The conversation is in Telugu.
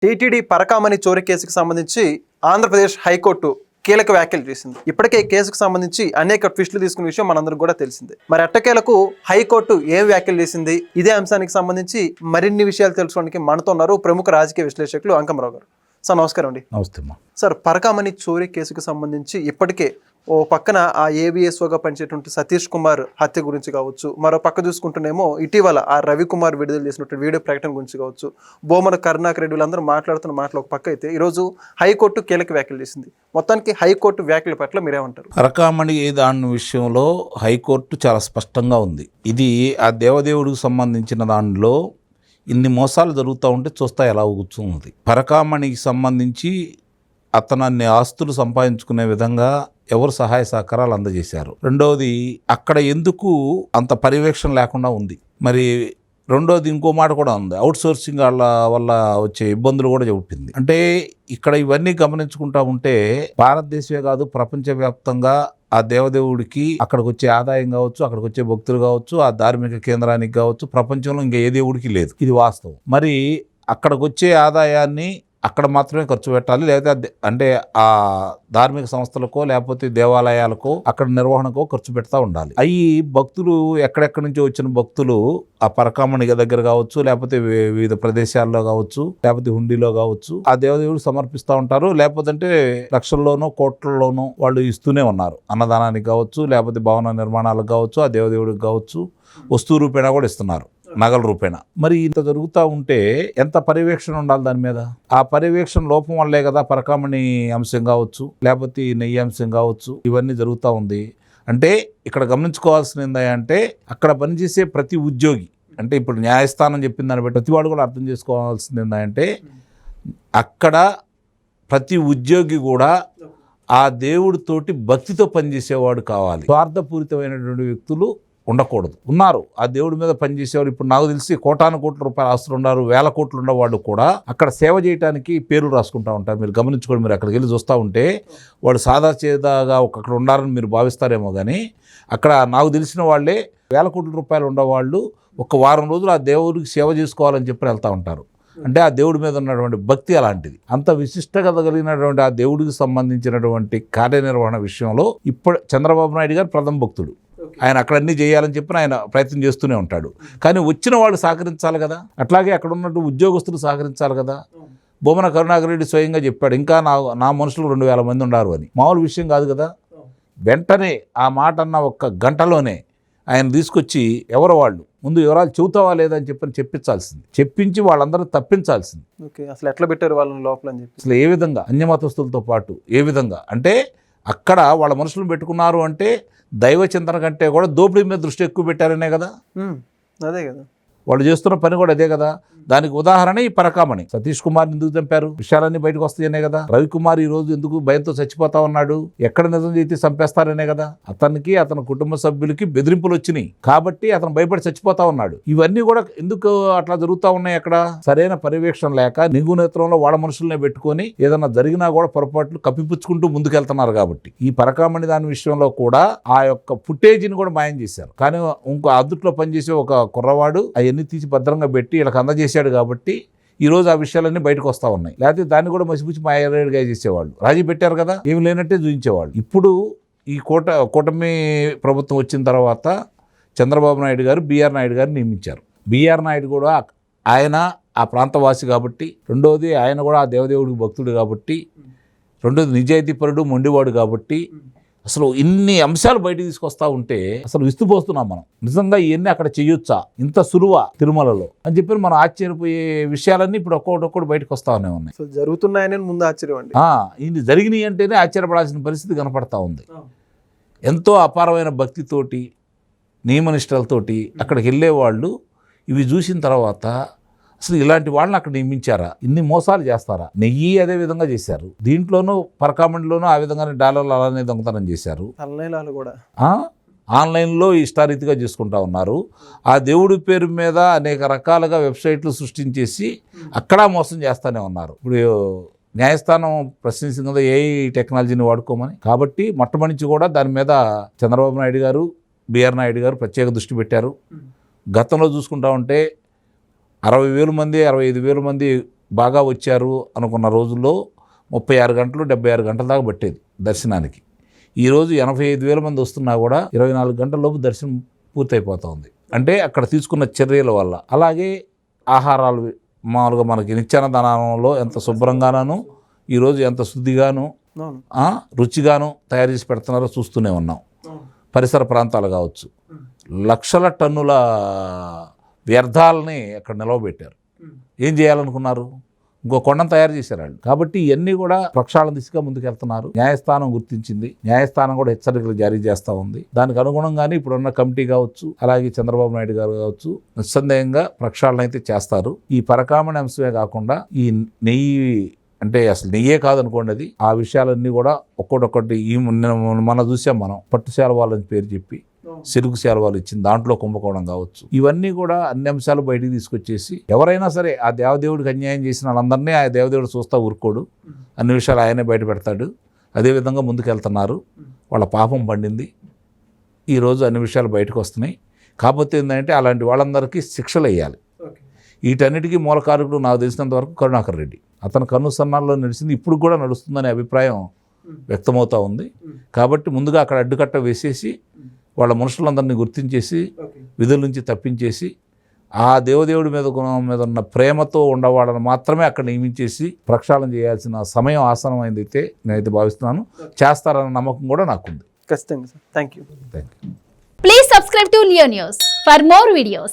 టీటీడీ పరకామణి చోరీ కేసుకు సంబంధించి ఆంధ్రప్రదేశ్ హైకోర్టు కీలక వ్యాఖ్యలు చేసింది. ఇప్పటికే ఈ కేసుకు సంబంధించి అనేక ట్విస్టులు తీసుకున్న విషయం మనందరికి కూడా తెలిసిందే. మరి ఎట్టకేలకు హైకోర్టు ఏం వ్యాఖ్యలు చేసింది, ఇదే అంశానికి సంబంధించి మరిన్ని విషయాలు తెలుసుకోవడానికి మనతో ఉన్నారు ప్రముఖ రాజకీయ విశ్లేషకులు అంకమరావు గారు. సార్ నమస్కారం అండి. నమస్తే. సార్, పరకామణి చోరీ కేసుకు సంబంధించి ఇప్పటికే ఓ పక్కన ఆ ఏబిఎస్ఓగా పనిచేటువంటి సతీష్ కుమార్ హత్య గురించి కావచ్చు, మరో పక్క చూసుకుంటేనేమో ఇటీవల ఆ రవికుమార్ విడుదల చేసినటువంటి వీడియో ప్రకటన గురించి కావచ్చు, బోమన కరుణాకర్ రెడ్డి వీళ్ళందరూ మాట్లాడుతున్న మాటలు ఒక పక్క అయితే ఈరోజు హైకోర్టు కీలక వ్యాఖ్యలు చేసింది. మొత్తానికి హైకోర్టు వ్యాఖ్యల పట్ల మీరేమంటారు? పరకామణి దాని విషయంలో హైకోర్టు చాలా స్పష్టంగా ఉంది. ఇది ఆ దేవదేవుడికి సంబంధించిన దానిలో ఇన్ని మోసాలు జరుగుతూ ఉంటే చూస్తా ఎలా కూర్చున్నది. పరకామణికి సంబంధించి అతను అన్ని ఆస్తులు సంపాదించుకునే విధంగా ఎవరు సహాయ సహకారాలు అందజేశారు. రెండవది, అక్కడ ఎందుకు అంత పర్యవేక్షణ లేకుండా ఉంది. మరి రెండోది ఇంకో మాట కూడా ఉంది, అవుట్ సోర్సింగ్ వాళ్ళ వల్ల వచ్చే ఇబ్బందులు కూడా చెబుతుంది. అంటే ఇక్కడ ఇవన్నీ గమనించుకుంటా ఉంటే భారతదేశమే కాదు ప్రపంచవ్యాప్తంగా ఆ దేవదేవుడికి అక్కడికి వచ్చే ఆదాయం కావచ్చు, అక్కడికి వచ్చే భక్తులు కావచ్చు, ఆ ధార్మిక కేంద్రానికి కావచ్చు, ప్రపంచంలో ఇంకా ఏ దేవుడికి లేదు. ఇది వాస్తవం. మరి అక్కడికి వచ్చే ఆదాయాన్ని అక్కడ మాత్రమే ఖర్చు పెట్టాలి, లేదా అంటే ఆ ధార్మిక సంస్థలకో లేకపోతే దేవాలయాలకో అక్కడ నిర్వహణకో ఖర్చు పెడతా ఉండాలి. అవి భక్తులు ఎక్కడెక్కడి నుంచి వచ్చిన భక్తులు ఆ పరకామణి దగ్గర కావచ్చు, లేకపోతే వివిధ ప్రదేశాల్లో కావచ్చు, లేకపోతే హుండీలో కావచ్చు ఆ దేవదేవుడికి సమర్పిస్తూ ఉంటారు. లేకపోతే లక్షల్లోనూ కోట్లలోనూ వాళ్ళు ఇస్తూనే ఉన్నారు. అన్నదానానికి కావచ్చు, లేకపోతే భవన నిర్మాణాలకు కావచ్చు, ఆ దేవదేవుడికి కావచ్చు వస్తువు రూపేణా కూడా ఇస్తున్నారు, నగల రూపేణా. మరి ఇంత జరుగుతూ ఉంటే ఎంత పర్యవేక్షణ ఉండాలి దాని మీద? ఆ పర్యవేక్షణ లోపం వల్లే కదా పరకామణి అంశం కావచ్చు, లేకపోతే నెయ్యి అంశం కావచ్చు, ఇవన్నీ జరుగుతూ ఉంది. అంటే ఇక్కడ గమనించుకోవాల్సింది ఏంటంటే అక్కడ పనిచేసే ప్రతి ఉద్యోగి, అంటే ఇప్పుడు న్యాయస్థానం చెప్పిన దాన్ని బట్టి ప్రతివాడు కూడా అర్థం చేసుకోవాల్సింది ఏంటంటే అక్కడ ప్రతి ఉద్యోగి కూడా ఆ దేవుడితోటి భక్తితో పనిచేసేవాడు కావాలి. స్వార్థపూరితమైనటువంటి వ్యక్తులు ఉండకూడదు. ఉన్నారు ఆ దేవుడి మీద పనిచేసేవారు. ఇప్పుడు నాకు తెలిసి కోటాను కోట్ల రూపాయల ఆస్తులు ఉన్నారు, వేల కోట్లు ఉన్నవాళ్ళు కూడా అక్కడ సేవ చేయడానికి పేర్లు రాసుకుంటూ ఉంటారు. మీరు గమనించుకోండి, మీరు అక్కడికి వెళ్ళి చూస్తూ ఉంటే వాడు సాదా చేదాగా అక్కడ ఉండాలని మీరు భావిస్తారేమో, కానీ అక్కడ నాకు తెలిసిన వాళ్ళే వేల కోట్ల రూపాయలు ఉన్నవాళ్ళు ఒక వారం రోజులు ఆ దేవుడికి సేవ చేసుకోవాలని చెప్పి వెళ్తూ ఉంటారు. అంటే ఆ దేవుడి మీద ఉన్నటువంటి భక్తి అలాంటిది. అంత విశిష్టత కలిగినటువంటి ఆ దేవుడికి సంబంధించినటువంటి కార్యనిర్వహణ విషయంలో ఇప్పుడు చంద్రబాబు నాయుడు గారు ప్రథమ భక్తుడు. ఆయన అక్కడ అన్నీ చేయాలని చెప్పి ఆయన ప్రయత్నం చేస్తూనే ఉంటాడు. కానీ వచ్చిన వాళ్ళు సహకరించాలి కదా, అట్లాగే అక్కడ ఉన్నట్టు ఉద్యోగస్తులు సహకరించాలి కదా. బొమ్మన కరుణాకర్ రెడ్డి స్వయంగా చెప్పాడు, ఇంకా నా మనుషులు 2000 మంది ఉన్నారు అని. మామూలు విషయం కాదు కదా. వెంటనే ఆ మాట అన్న ఒక్క గంటలోనే ఆయన తీసుకొచ్చి ఎవరో వాళ్ళు ముందు వివరాలు చెబుతావా లేదని చెప్పని చెప్పించి వాళ్ళందరూ తప్పించాల్సింది. అసలు ఎట్లా పెట్టారు వాళ్ళని లోపల అని చెప్పి, అసలు ఏ విధంగా అన్యమతస్తులతో పాటు ఏ విధంగా అంటే అక్కడ వాళ్ళ మనుషులను పెట్టుకున్నారు అంటే దైవ చింతన కంటే కూడా దోపిడీ మీద దృష్టి ఎక్కువ పెట్టారనే కదా. అదే కదా వాళ్ళు చేస్తున్న పని కూడా అదే కదా. దానికి ఉదాహరణ ఈ పరకామణి. సతీష్ కుమార్ని ఎందుకు చంపారు? విషయాలన్నీ బయటకు వస్తాయనే కదా. రవికుమార్ ఈ రోజు ఎందుకు భయంతో చచ్చిపోతా ఉన్నాడు? ఎక్కడ నిజం చేతి చంపేస్తారనే కదా. అతనికి అతని కుటుంబ సభ్యులకి బెదిరింపులు వచ్చినాయి కాబట్టి అతను భయపడి చచ్చిపోతా ఉన్నాడు. ఇవన్నీ కూడా ఎందుకు అట్లా జరుగుతూ ఉన్నాయి? అక్కడ సరైన పర్యవేక్షణ లేక నింగు నేత్రంలో వాళ్ళ మనుషులనే పెట్టుకొని ఏదన్నా జరిగినా కూడా పొరపాట్లు కప్పిపుచ్చుకుంటూ ముందుకెళ్తున్నారు. కాబట్టి ఈ పరకామణి దాని విషయంలో కూడా ఆ యొక్క ఫుటేజీని కూడా మాయం చేశారు. కానీ ఇంకో అద్దుట్లో పనిచేసే ఒక కుర్రవాడు అవన్నీ తీసి భద్రంగా పెట్టి వీళ్ళకి అందజేశాడు కాబట్టి ఈరోజు ఆ విషయాలన్నీ బయటకు వస్తూ ఉన్నాయి. లేకపోతే దాన్ని కూడా మసిపుచ్చి మాయరేడుగా చేసేవాళ్ళు. రాజీ పెట్టారు కదా, ఏమి లేనట్టే చూపించేవాళ్ళు. ఇప్పుడు ఈ కూటమి ప్రభుత్వం వచ్చిన తర్వాత చంద్రబాబు నాయుడు గారు బిఆర్ నాయుడు గారిని నియమించారు. బిఆర్ నాయుడు కూడా ఆయన ఆ ప్రాంతవాసి కాబట్టి, రెండోది ఆయన కూడా ఆ దేవదేవుడికి భక్తుడు కాబట్టి, రెండోది నిజాయితీపరుడు మొండివాడు కాబట్టి అసలు ఇన్ని అంశాలు బయటకు తీసుకొస్తా ఉంటే అసలు విస్తుపోస్తున్నాం మనం. నిజంగా ఇవన్నీ అక్కడ చేయొచ్చా, ఇంత సులువా తిరుమలలో అని చెప్పి మనం ఆశ్చర్యపోయే విషయాలన్నీ ఇప్పుడు ఒక్కొక్కటి బయటకు వస్తానే ఉన్నాయి. జరుగుతున్నాయని ముందు ఆశ్చర్యం. ఇది జరిగినాయి అంటేనే ఆశ్చర్యపడాల్సిన పరిస్థితి కనపడతా ఉంది. ఎంతో అపారమైన భక్తితోటి నియమనిష్టలతోటి అక్కడికి వెళ్ళేవాళ్ళు ఇవి చూసిన తర్వాత అసలు ఇలాంటి వాళ్ళని అక్కడ నియమించారా? ఇన్ని మోసాలు చేస్తారా? నెయ్యి అదే విధంగా చేశారు. దీంట్లోనూ పరకామణిలోనూ ఆ విధంగానే డాలర్లు అలానే దొంగతనం చేశారు. ఆన్లైన్లో ఇష్టారీతిగా చేసుకుంటా ఉన్నారు. ఆ దేవుడి పేరు మీద అనేక రకాలుగా వెబ్సైట్లు సృష్టించేసి అక్కడ మోసం చేస్తూనే ఉన్నారు. ఇప్పుడు న్యాయస్థానం ప్రశ్నించింది కదా ఏఐ టెక్నాలజీని వాడుకోమని. కాబట్టి మొట్టమొదటి కూడా దాని మీద చంద్రబాబు నాయుడు గారు బిఆర్ నాయుడు గారు ప్రత్యేక దృష్టి పెట్టారు. గతంలో చూసుకుంటా ఉంటే 60,000 మంది 65,000 మంది బాగా వచ్చారు అనుకున్న రోజుల్లో 36 గంటలు 76 గంటల దాకా పట్టేది దర్శనానికి. ఈరోజు 85,000 మంది వస్తున్నా కూడా 24 గంటల లోపు దర్శనం పూర్తయిపోతూ ఉంది. అంటే అక్కడ తీసుకున్న చర్యల వల్ల. అలాగే ఆహారాలు మామూలుగా మనకి నిత్యాన్నదానంలో ఎంత శుభ్రంగానూ ఈరోజు ఎంత శుద్ధిగాను రుచిగాను తయారు చేసి పెడుతున్నారో చూస్తూనే ఉన్నాం. పరిసర ప్రాంతాలు కావచ్చు, లక్షల టన్నుల వ్యర్థాలని అక్కడ నిలవబెట్టారు. ఏం చేయాలనుకున్నారు? ఇంకో కొండను తయారు చేశారు వాళ్ళు. కాబట్టి ఇవన్నీ కూడా ప్రక్షాళన దిశగా ముందుకెళ్తున్నారు. న్యాయస్థానం గుర్తించింది, న్యాయస్థానం కూడా హెచ్చరికలు జారీ చేస్తూ ఉంది. దానికి అనుగుణంగానే ఇప్పుడున్న కమిటీ కావచ్చు, అలాగే చంద్రబాబు నాయుడు గారు కావచ్చు, నిస్సందేహంగా ప్రక్షాళన అయితే చేస్తారు. ఈ పరకామణి అంశమే కాకుండా ఈ నెయ్యి అంటే అసలు నెయ్యే కాదనుకోండి, అది ఆ విషయాలన్నీ కూడా ఒక్కొక్కటి మన చూసాం. మనం పట్టుశాల వాళ్ళని పేరు చెప్పి సిరుగు శాలువాలు ఇచ్చింది, దాంట్లో కుంభకోణం కావచ్చు. ఇవన్నీ కూడా అన్ని అంశాలు బయటికి తీసుకొచ్చేసి ఎవరైనా సరే ఆ దేవదేవుడికి అన్యాయం చేసిన వాళ్ళందరినీ ఆ దేవదేవుడు చూస్తా ఊరుకోడు. అన్ని విషయాలు ఆయనే బయట పెడతాడు. అదేవిధంగా ముందుకెళ్తున్నారు. వాళ్ళ పాపం పండింది. ఈరోజు అన్ని విషయాలు బయటకు వస్తున్నాయి. కాకపోతే ఏంటంటే అలాంటి వాళ్ళందరికీ శిక్షలు వేయాలి. వీటన్నిటికీ మూలకారకుడు నాకు తెలిసినంత వరకు కరుణాకర్ రెడ్డి. అతను కన్నుసన్నాల్లో నడిచింది, ఇప్పుడు కూడా నడుస్తుందనే అభిప్రాయం వ్యక్తమవుతూ ఉంది. కాబట్టి ముందుగా అక్కడ అడ్డుకట్ట వేసేసి వాళ్ళ మనుషులందరినీ గుర్తించేసి విధుల నుంచి తప్పించేసి ఆ దేవదేవుడి మీద ఉన్న ప్రేమతో ఉండవాళ్ళని మాత్రమే అక్కడ నియమించేసి ప్రక్షాళన చేయాల్సిన సమయం ఆసనమైందైతే నేనైతే భావిస్తున్నాను. చేస్తారన్న నమ్మకం కూడా నాకుంది. ఖచ్చితంగా sir. Thank you. Thank you. Please subscribe to Leo News for more videos.